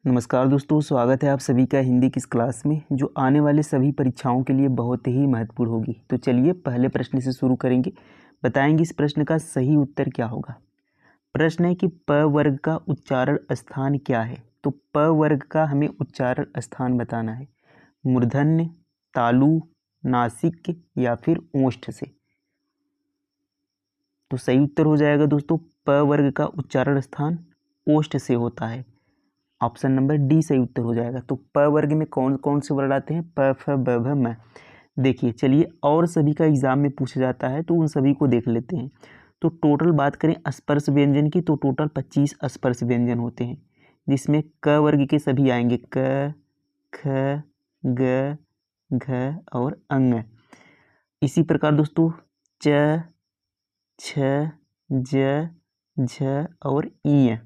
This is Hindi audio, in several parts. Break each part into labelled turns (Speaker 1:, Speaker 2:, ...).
Speaker 1: नमस्कार दोस्तों, स्वागत है आप सभी का हिंदी की इस क्लास में जो आने वाले सभी परीक्षाओं के लिए बहुत ही महत्वपूर्ण होगी। तो चलिए पहले प्रश्न से शुरू करेंगे। बताएंगे इस प्रश्न का सही उत्तर क्या होगा। प्रश्न है कि प वर्ग का उच्चारण स्थान क्या है। तो प वर्ग का हमें उच्चारण स्थान बताना है। मूर्धन्य, तालु, नासिक या फिर ओष्ठ से। तो सही उत्तर हो जाएगा दोस्तों, प वर्ग का उच्चारण स्थान ओष्ठ से होता है। ऑप्शन नंबर डी सही उत्तर हो जाएगा। तो प वर्ग में कौन कौन से वर्ड आते हैं? प, फ, ब, भ, म। देखिए चलिए, और सभी का एग्जाम में पूछा जाता है तो उन सभी को देख लेते हैं। तो टोटल बात करें स्पर्श व्यंजन की, तो टोटल 25 स्पर्श व्यंजन होते हैं, जिसमें क वर्ग के सभी आएंगे। क, ख, ग, घ और अंग। इसी प्रकार दोस्तों च, छ, ज, झ और ई।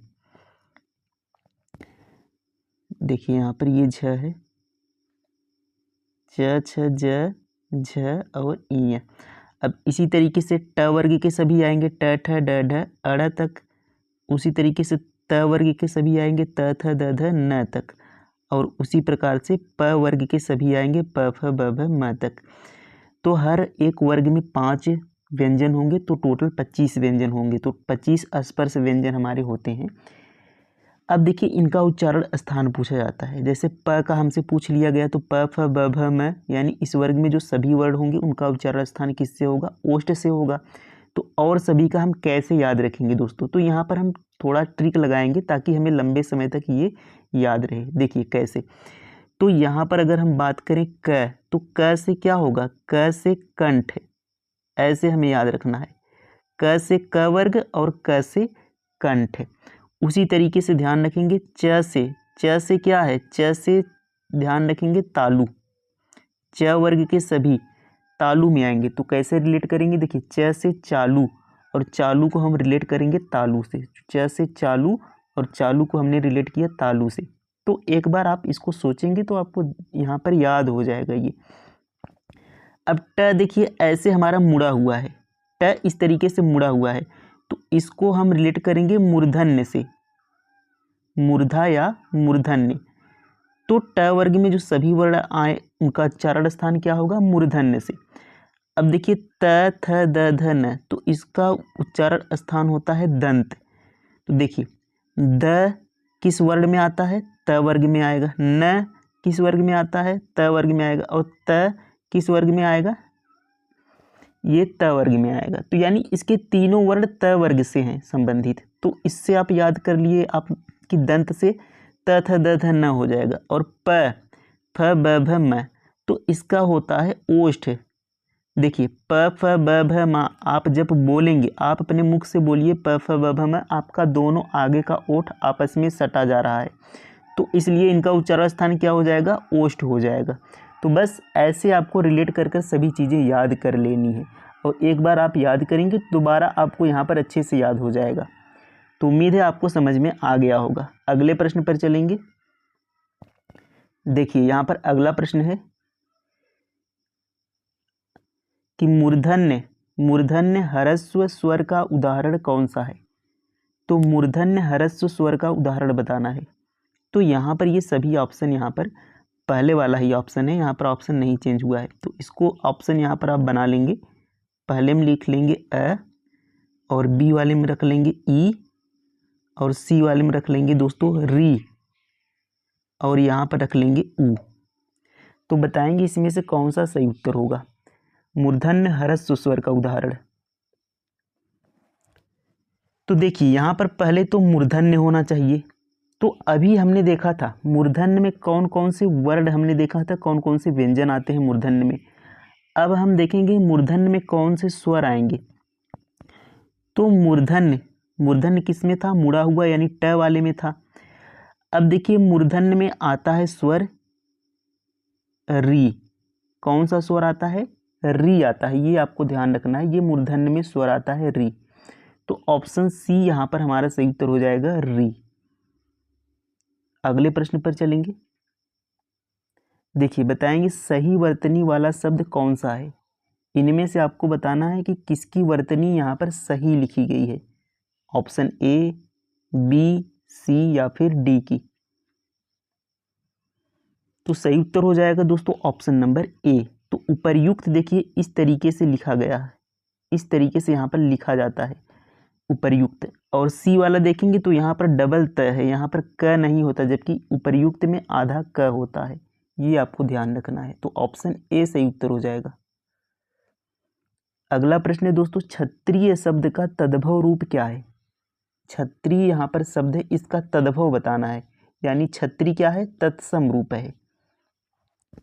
Speaker 1: देखिए यहाँ पर ये झ है, च, छ, ज, झ और ई। अब इसी तरीके से ट वर्ग के सभी आएंगे। ट, ठ, ड, ढ, अड़ तक। उसी तरीके से त वर्ग के सभी आएंगे। त, थ, द, ध, न तक। और उसी प्रकार से प वर्ग के सभी आएंगे। प, फ, ब, भ, म तक। तो हर एक वर्ग में 5 व्यंजन होंगे, तो टोटल 25 व्यंजन होंगे। तो 25 स्पर्श व्यंजन हमारे होते हैं। अब देखिए इनका उच्चारण स्थान पूछा जाता है। जैसे प का हमसे पूछ लिया गया, तो प, फ, ब, भ, म, यानी इस वर्ग में जो सभी वर्ड होंगे उनका उच्चारण स्थान किससे होगा? ओष्ठ से होगा। तो और सभी का हम कैसे याद रखेंगे दोस्तों? तो यहाँ पर हम थोड़ा ट्रिक लगाएंगे ताकि हमें लंबे समय तक ये याद रहे। देखिए कैसे। तो यहाँ पर अगर हम बात करें क, तो क से क्या होगा? क से कंठ, ऐसे हमें याद रखना है। क से क वर्ग और क से कंठ। उसी तरीके से ध्यान रखेंगे च से। च से क्या है? च से ध्यान रखेंगे तालु। च वर्ग के सभी तालु में आएंगे। तो कैसे रिलेट करेंगे? देखिए च से चालू, और चालू को हम रिलेट करेंगे तालु से। च से चालू और चालू को हमने रिलेट किया तालु से। तो एक बार आप इसको सोचेंगे तो आपको यहाँ पर याद हो जाएगा ये। अब ट देखिए ऐसे हमारा मुड़ा हुआ है। ट इस तरीके से मुड़ा हुआ है, तो इसको हम रिलेट करेंगे मूर्धन्य से। मूर्धा या मूर्धन्य। तो ट वर्ग में जो सभी वर्ण आए उनका उच्चारण स्थान क्या होगा? मूर्धन्य से। अब देखिए त, थ, द, ध, न, तो इसका उच्चारण स्थान होता है दंत। तो देखिए द किस वर्ग में आता है? त वर्ग में आएगा। न किस वर्ग में आता है? त वर्ग में आएगा। और त किस वर्ग में आएगा? ये त वर्ग में आएगा। तो यानी इसके तीनों वर्ण त वर्ग से हैं संबंधित। तो इससे आप याद कर लिए आप कि दंत से त, थ, द, ध, न हो जाएगा। और प, फ, ब, भ, म, तो इसका होता है ओष्ठ। देखिए प, फ, ब, भ, म आप जब बोलेंगे, आप अपने मुख से बोलिए प, फ, ब, भ, म, आपका दोनों आगे का ओठ आपस में सटा जा रहा है, तो इसलिए इनका उच्चारण स्थान क्या हो जाएगा? ओष्ठ हो जाएगा। तो बस ऐसे आपको रिलेट कर कर सभी चीज़ें याद कर लेनी है, और एक बार आप याद करेंगे तो दोबारा आपको यहाँ पर अच्छे से याद हो जाएगा। तो उम्मीद है आपको समझ में आ गया होगा। अगले प्रश्न पर चलेंगे। देखिए यहाँ पर अगला प्रश्न है कि मूर्धन्य ह्रस्व स्वर का उदाहरण कौन सा है? तो मूर्धन्य ह्रस्व स्वर का उदाहरण बताना है। तो यहाँ पर ये सभी ऑप्शन यहाँ पर पहले वाला ही ऑप्शन है, यहाँ पर ऑप्शन नहीं चेंज हुआ है। तो इसको ऑप्शन यहाँ पर आप बना लेंगे। पहले में लिख लेंगे अ, और बी वाले में रख लेंगे ई, और सी वाले में रख लेंगे दोस्तों री, और यहाँ पर रख लेंगे ऊ। तो बताएंगे इसमें से कौन सा सही उत्तर होगा। मूर्धन्य ह्रस्व स्वर का उदाहरण। तो देखिए यहाँ पर पहले तो मूर्धन्य होना चाहिए। तो अभी हमने देखा था मूर्धन्य में कौन कौन से वर्ड हमने देखा था, कौन कौन से व्यंजन आते हैं मूर्धन्य में। अब हम देखेंगे मूर्धन्य में कौन से स्वर आएंगे। तो मूर्धन्य किस में था? मुड़ा हुआ यानी ट वाले में था। अब देखिए मूर्धन्य में आता है स्वर री। कौन सा स्वर आता है? री आता है। ये आपको ध्यान रखना है, ये मूर्धन्य में स्वर आता है री। तो ऑप्शन सी यहाँ पर हमारा सही उत्तर हो जाएगा री। अगले प्रश्न पर चलेंगे। देखिए बताएंगे सही वर्तनी वाला शब्द कौन सा है। इनमें से आपको बताना है कि किसकी वर्तनी यहाँ पर सही लिखी गई है। ऑप्शन ए, बी, सी या फिर डी की। तो सही उत्तर हो जाएगा दोस्तों ऑप्शन नंबर ए। तो उपर्युक्त देखिए इस तरीके से लिखा गया है, इस तरीके से यहाँ पर लिखा जाता है उपर्युक्त। और सी वाला देखेंगे तो यहाँ पर डबल त है, यहाँ पर क नहीं होता, जबकि उपर्युक्त में आधा क होता है, ये आपको ध्यान रखना है। तो ऑप्शन ए सही उत्तर हो जाएगा। अगला प्रश्न है दोस्तों, क्षत्रिय शब्द का तद्भव रूप क्या है? क्षत्रिय यहाँ पर शब्द है, इसका तद्भव बताना है। यानी क्षत्रिय क्या है? तत्सम रूप है।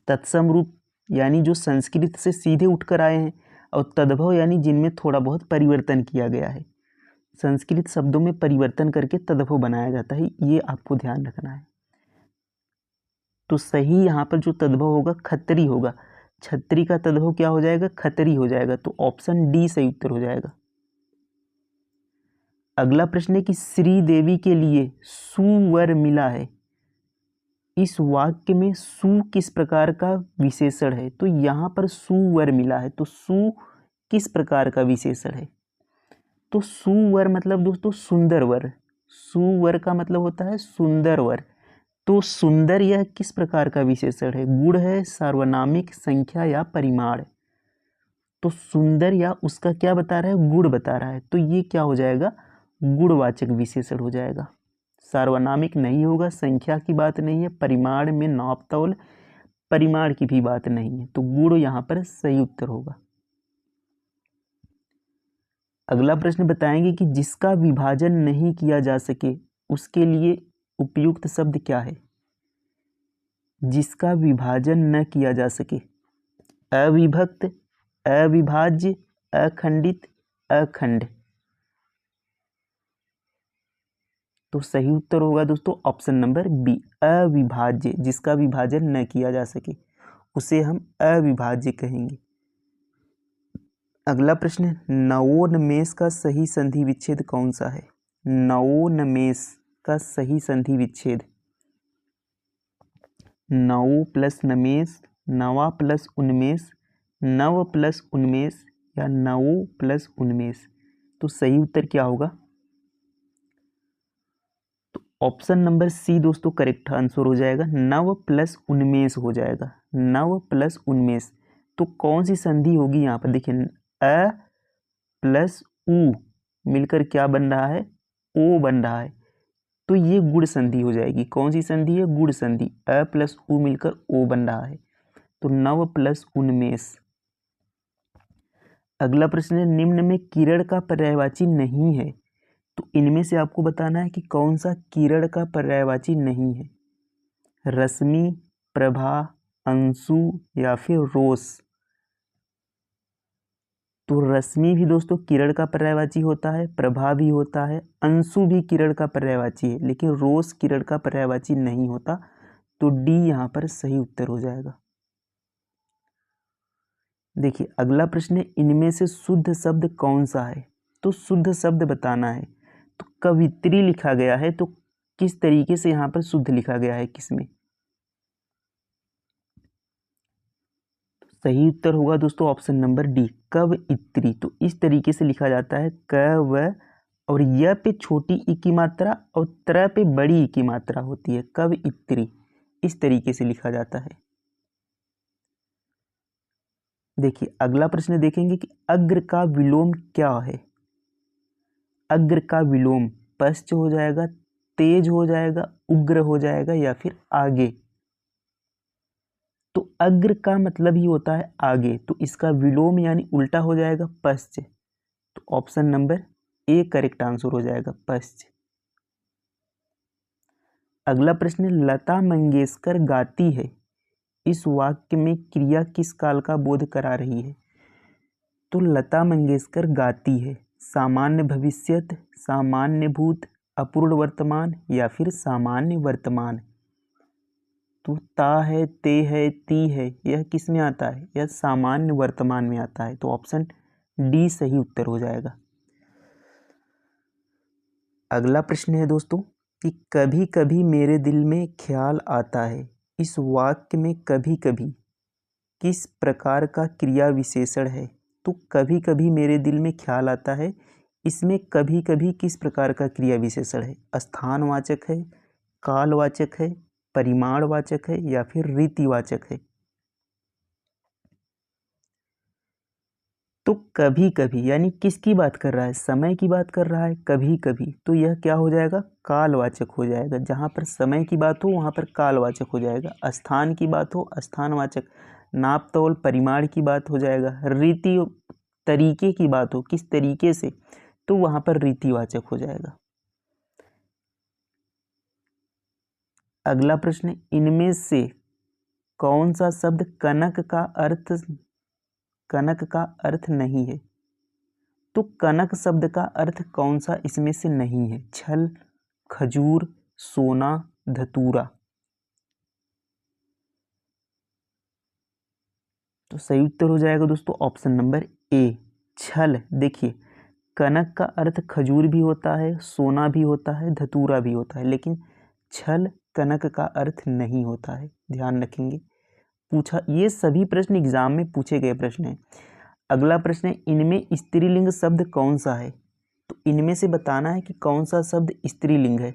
Speaker 1: तत्सम रूप यानी जो संस्कृत से सीधे उठकर आए हैं, और तद्भव यानी जिनमें थोड़ा बहुत परिवर्तन किया गया है। संस्कृत शब्दों में परिवर्तन करके तद्भव बनाया जाता है, ये आपको ध्यान रखना है। तो सही यहाँ पर जो तद्भव होगा खत्री होगा। छत्री का तद्भव क्या हो जाएगा? खत्री हो जाएगा। तो ऑप्शन डी सही उत्तर हो जाएगा। अगला प्रश्न है कि श्री देवी के लिए सुवर मिला है, इस वाक्य में सु किस प्रकार का विशेषण है? तो यहाँ पर सुवर मिला है, तो सु किस प्रकार का विशेषण है? तो सुवर मतलब दोस्तों सुंदर वर। सुवर का मतलब होता है सुंदर वर। तो सुंदर यह किस प्रकार का विशेषण है? गुण है, सार्वनामिक, संख्या या परिमाण? तो सुंदर या उसका क्या बता रहा है? गुण बता रहा है। तो ये क्या हो जाएगा? गुणवाचक विशेषण हो जाएगा। सार्वनामिक नहीं होगा, संख्या की बात नहीं है, परिमाण में नाप तौल परिमाण की भी बात नहीं है। तो गुण यहाँ पर सही उत्तर होगा। अगला प्रश्न बताएंगे कि जिसका विभाजन नहीं किया जा सके उसके लिए उपयुक्त शब्द क्या है? जिसका विभाजन न किया जा सके, अविभक्त, अविभाज्य, अखंडित, अखंड। तो सही उत्तर होगा दोस्तों ऑप्शन नंबर बी, अविभाज्य। जिसका विभाजन न किया जा सके उसे हम अविभाज्य कहेंगे। अगला प्रश्न है, नवोन्मेष का सही संधि विच्छेद कौन सा है? नवोन्मेष का सही संधि विच्छेद, नवो प्लस नमेश, नवा प्लस उन्मेष, नव प्लस उन्मेष या नवो प्लस उन्मेष। तो सही उत्तर क्या होगा? तो ऑप्शन नंबर सी दोस्तों करेक्ट आंसर हो जाएगा, नव प्लस उन्मेष हो जाएगा, नव प्लस उन्मेष। तो कौन सी संधि होगी यहाँ पर? देखिए अ प्लस उ मिलकर क्या बन रहा है? ओ बन रहा है। तो ये गुण संधि हो जाएगी। कौन सी संधि है? गुण संधि। अ प्लस उ मिलकर ओ बन रहा है, तो नव प्लस उन्मेष। अगला प्रश्न है, निम्न में किरण का पर्यायवाची नहीं है, तो इनमें से आपको बताना है कि कौन सा किरण का पर्यायवाची नहीं है। रश्मि, प्रभा, अंशु या फिर रोश। तो रश्मि भी दोस्तों किरण का पर्यायवाची होता है, प्रभा भी होता है, अंशु भी किरण का पर्यायवाची है, लेकिन रोश किरण का पर्यायवाची नहीं होता। तो डी यहाँ पर सही उत्तर हो जाएगा। देखिए अगला प्रश्न है, इनमें से शुद्ध शब्द कौन सा है? तो शुद्ध शब्द बताना है। तो कवित्री लिखा गया है, तो किस तरीके से यहाँ पर शुद्ध लिखा गया है, किसमें? सही उत्तर होगा दोस्तों ऑप्शन नंबर डी, कवइत्री। तो इस तरीके से लिखा जाता है, क व और य पे छोटी ई की मात्रा और त्र पे बड़ी ई की मात्रा होती है, कवइत्री। इस तरीके से लिखा जाता है। देखिए अगला प्रश्न देखेंगे कि अग्र का विलोम क्या है? अग्र का विलोम पश्च हो जाएगा, तेज हो जाएगा, उग्र हो जाएगा या फिर आगे। तो अग्र का मतलब ही होता है आगे, तो इसका विलोम यानी उल्टा हो जाएगा पश्च। तो option number A correct answer हो जाएगा, पश्च। अगला प्रश्न, लता मंगेशकर गाती है, इस वाक्य में क्रिया किस काल का बोध करा रही है? तो लता मंगेशकर गाती है, सामान्य भविष्यत, सामान्य भूत, अपूर्ण वर्तमान या फिर सामान्य वर्तमान। तो ता है, ते है, ती है, यह किस में आता है? यह सामान्य वर्तमान में आता है। तो ऑप्शन डी सही उत्तर हो जाएगा। अगला प्रश्न है दोस्तों कि कभी कभी मेरे दिल में ख्याल आता है, इस वाक्य में कभी कभी किस प्रकार का क्रिया विशेषण है? तो कभी कभी मेरे दिल में ख्याल आता है, इसमें कभी कभी किस प्रकार का क्रिया विशेषण है? स्थानवाचक है, कालवाचक है परिमाणवाचक है या फिर रीतिवाचक है। तो कभी कभी यानी किसकी बात कर रहा है, समय की बात कर रहा है कभी कभी, तो यह क्या हो जाएगा, कालवाचक हो जाएगा। जहाँ पर समय की बात हो वहाँ पर कालवाचक हो जाएगा। स्थान की बात हो स्थानवाचक, नाप तौल परिमाण की बात हो जाएगा। रीति तरीके की बात हो, किस तरीके से, तो वहाँ पर रीतिवाचक हो जाएगा। अगला प्रश्न, इनमें से कौन सा शब्द कनक का अर्थ नहीं है। तो कनक शब्द का अर्थ कौन सा इसमें से नहीं है, छल, खजूर, सोना, धतूरा। तो सही उत्तर हो जाएगा दोस्तों ऑप्शन नंबर ए, छल। देखिए कनक का अर्थ खजूर भी होता है, सोना भी होता है, धतूरा भी होता है, लेकिन छल कनक का अर्थ नहीं होता है, ध्यान रखेंगे। पूछा, ये सभी प्रश्न एग्जाम में पूछे गए प्रश्न हैं। अगला प्रश्न है, इनमें स्त्रीलिंग शब्द कौन सा है। तो इनमें से बताना है कि कौन सा शब्द स्त्रीलिंग है।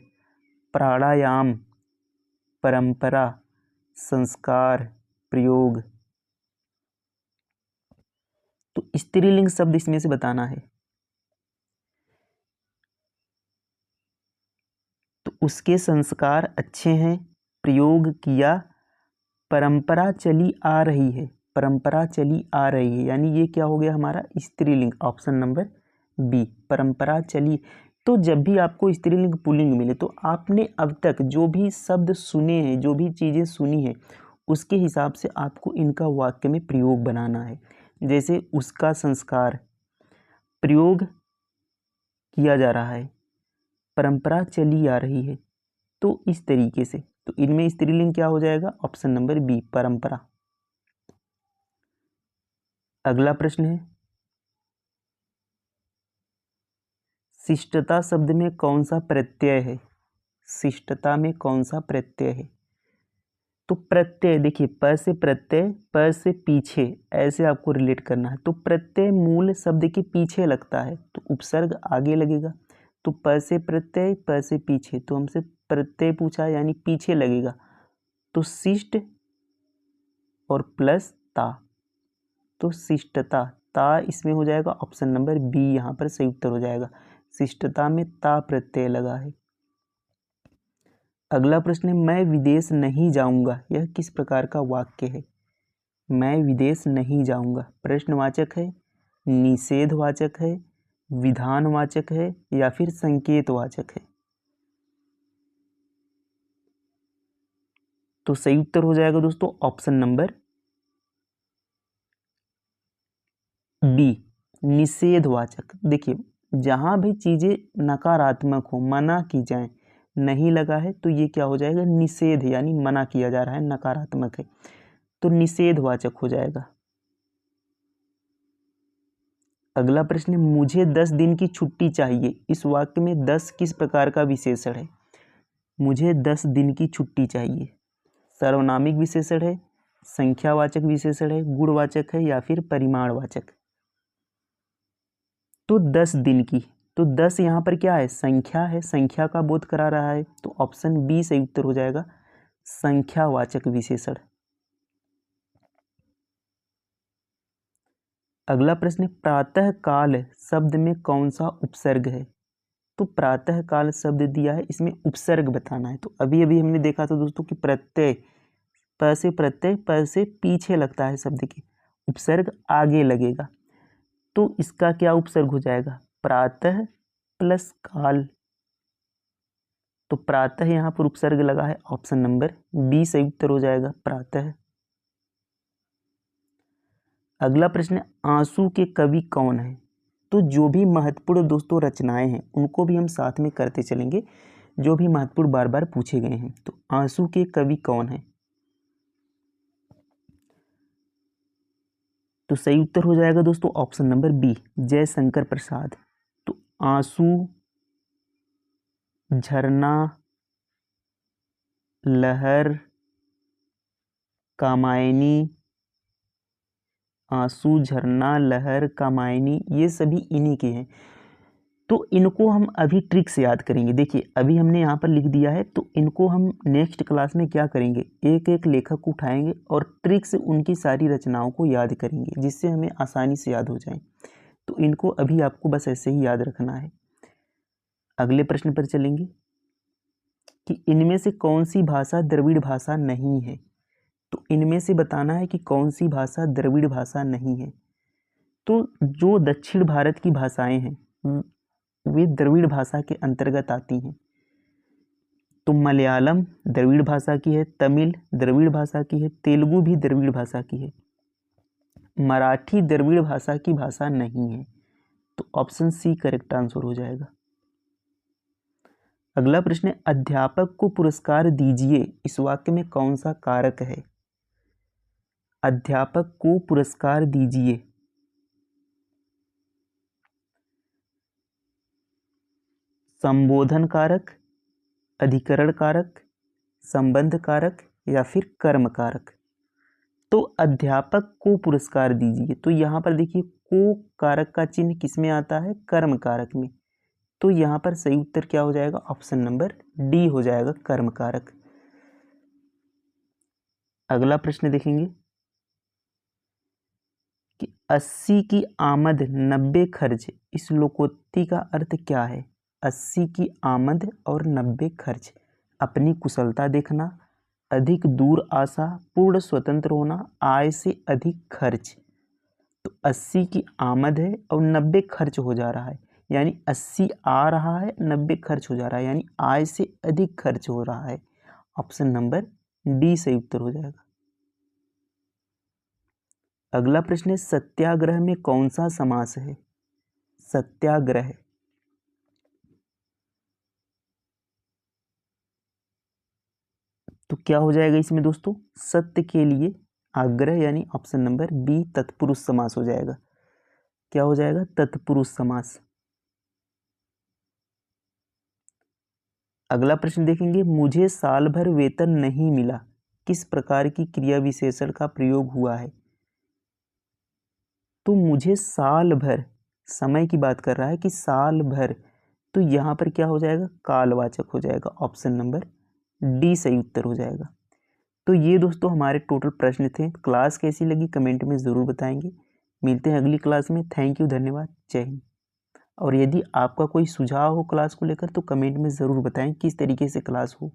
Speaker 1: प्राणायाम, परंपरा, संस्कार, प्रयोग। तो स्त्रीलिंग शब्द इसमें से बताना है। तो उसके संस्कार अच्छे हैं, प्रयोग किया, परंपरा चली आ रही है, परंपरा चली आ रही है, यानी ये क्या हो गया हमारा स्त्रीलिंग, ऑप्शन नंबर बी, परंपरा चली। तो जब भी आपको स्त्रीलिंग पुल्लिंग मिले तो आपने अब तक जो भी शब्द सुने हैं, जो भी चीज़ें सुनी हैं, उसके हिसाब से आपको इनका वाक्य में प्रयोग बनाना है। जैसे उसका संस्कार, प्रयोग किया जा रहा है, परंपरा चली आ रही है, तो इस तरीके से। तो इनमें स्त्रीलिंग क्या हो जाएगा, ऑप्शन नंबर बी, परंपरा। अगला प्रश्न है, शिष्टता शब्द में कौन सा प्रत्यय है। शिष्टता में कौन सा प्रत्यय है। तो प्रत्यय देखिए, प से प्रत्यय, प से पीछे, ऐसे आपको रिलेट करना है। तो प्रत्यय मूल शब्द के पीछे लगता है तो उपसर्ग आगे लगेगा। तो प से प्रत्यय, प से पीछे, तो हमसे प्रत्यय पूछा यानी पीछे लगेगा। तो शिष्ट और प्लस ता, तो शिष्टता, ता इसमें हो जाएगा ऑप्शन नंबर बी, यहाँ पर सही उत्तर हो जाएगा। शिष्टता में ता प्रत्यय लगा है। अगला प्रश्न है, मैं विदेश नहीं जाऊंगा, यह किस प्रकार का वाक्य है। मैं विदेश नहीं जाऊंगा प्रश्नवाचक है, निषेधवाचक है, विधानवाचक है या फिर संकेतवाचक है। तो सही उत्तर हो जाएगा दोस्तों ऑप्शन नंबर बी, निषेधवाचक। देखिए जहां भी चीजें नकारात्मक हो, मना की जाए, नहीं लगा है, तो ये क्या हो जाएगा, निषेध, यानी मना किया जा रहा है, नकारात्मक है, तो निषेधवाचक हो जाएगा। अगला प्रश्न है, मुझे 10 दिन की छुट्टी चाहिए, इस वाक्य में 10 किस प्रकार का विशेषण है। मुझे 10 दिन की छुट्टी चाहिए, सर्वनामिक विशेषण है, संख्यावाचक विशेषण है, गुणवाचक है या फिर परिमाणवाचक। तो 10 दिन की, तो 10 यहाँ पर क्या है, संख्या है, संख्या का बोध करा रहा है, तो ऑप्शन बी सही उत्तर हो जाएगा, संख्यावाचक विशेषण। अगला प्रश्न है, प्रातः काल शब्द में कौन सा उपसर्ग है। तो प्रातः काल शब्द दिया है, इसमें उपसर्ग बताना है। तो अभी अभी हमने देखा था दोस्तों कि प्रत्यय, प से प्रत्यय, प से पीछे लगता है शब्द के, उपसर्ग आगे लगेगा, तो इसका क्या उपसर्ग हो जाएगा, प्रातः प्लस काल। तो प्रातः यहाँ पर उपसर्ग लगा है, ऑप्शन नंबर बी सही उत्तर हो जाएगा, प्रातः। अगला प्रश्न, आंसू के कवि कौन है। तो जो भी महत्वपूर्ण दोस्तों रचनाएं हैं उनको भी हम साथ में करते चलेंगे, जो भी महत्वपूर्ण बार बार पूछे गए हैं। तो आंसू के कवि कौन है। तो सही उत्तर हो जाएगा दोस्तों option number B, Jaishankar Prasad. तो आंसू, झरना, लहर, कामायनी, आंसू, झरना, लहर, कामायनी, ये सभी इन्हीं के हैं। तो इनको हम अभी ट्रिक से याद करेंगे। देखिए अभी हमने यहाँ पर लिख दिया है, तो इनको हम नेक्स्ट क्लास में क्या करेंगे, एक एक लेखक को उठाएंगे और ट्रिक से उनकी सारी रचनाओं को याद करेंगे, जिससे हमें आसानी से याद हो जाए। तो इनको अभी आपको बस ऐसे ही याद रखना है। अगले प्रश्न पर चलेंगे कि इनमें से कौन सी भाषा द्रविड़ भाषा नहीं है। तो इनमें से बताना है कि कौन सी भाषा द्रविड़ भाषा नहीं है। तो जो दक्षिण भारत की भाषाएं हैं वे द्रविड़ भाषा के अंतर्गत आती हैं। तो मलयालम द्रविड़ भाषा की है, तमिल द्रविड़ भाषा की है, तेलुगु भी द्रविड़ भाषा की है, मराठी द्रविड़ भाषा की भाषा नहीं है। तो ऑप्शन सी करेक्ट आंसर हो जाएगा। अगला प्रश्न है, अध्यापक को पुरस्कार दीजिए, इस वाक्य में कौन सा कारक है। अध्यापक को पुरस्कार दीजिए, संबोधन कारक, अधिकरण कारक, संबंध कारक या फिर कर्म कारक। तो अध्यापक को पुरस्कार दीजिए, तो यहाँ पर देखिए को कारक का चिन्ह किसमें आता है, कर्म कारक में। तो यहाँ पर सही उत्तर क्या हो जाएगा, ऑप्शन नंबर डी हो जाएगा, कर्म कारक। अगला प्रश्न देखेंगे कि 80 की आमद 90 खर्च, इस लोकोक्ति का अर्थ क्या है। 80 की आमद और 90 खर्च, अपनी कुशलता देखना, अधिक दूर आशा, पूर्ण स्वतंत्र होना, आय से अधिक खर्च। तो 80 की आमद है और 90 खर्च हो जा रहा है, यानी 80 आ रहा है 90 खर्च हो जा रहा है, यानी आय से अधिक खर्च हो रहा है। ऑप्शन नंबर डी सही उत्तर हो जाएगा। अगला प्रश्न है, सत्याग्रह में कौन सा समास है। सत्याग्रह, तो क्या हो जाएगा इसमें दोस्तों, सत्य के लिए आग्रह, यानी ऑप्शन नंबर बी तत्पुरुष समास हो जाएगा। क्या हो जाएगा, तत्पुरुष समास। अगला प्रश्न देखेंगे, मुझे साल भर वेतन नहीं मिला, किस प्रकार की क्रिया विशेषण का प्रयोग हुआ है। तो मुझे साल भर, समय की बात कर रहा है कि साल भर, तो यहाँ पर क्या हो जाएगा, कालवाचक हो जाएगा। ऑप्शन नंबर डी सही उत्तर हो जाएगा। तो ये दोस्तों हमारे टोटल प्रश्न थे। क्लास कैसी लगी कमेंट में ज़रूर बताएंगे। मिलते हैं अगली क्लास में। थैंक यू, धन्यवाद, जय हिंद। और यदि आपका कोई सुझाव हो क्लास को लेकर तो कमेंट में ज़रूर बताएं किस तरीके से क्लास हो।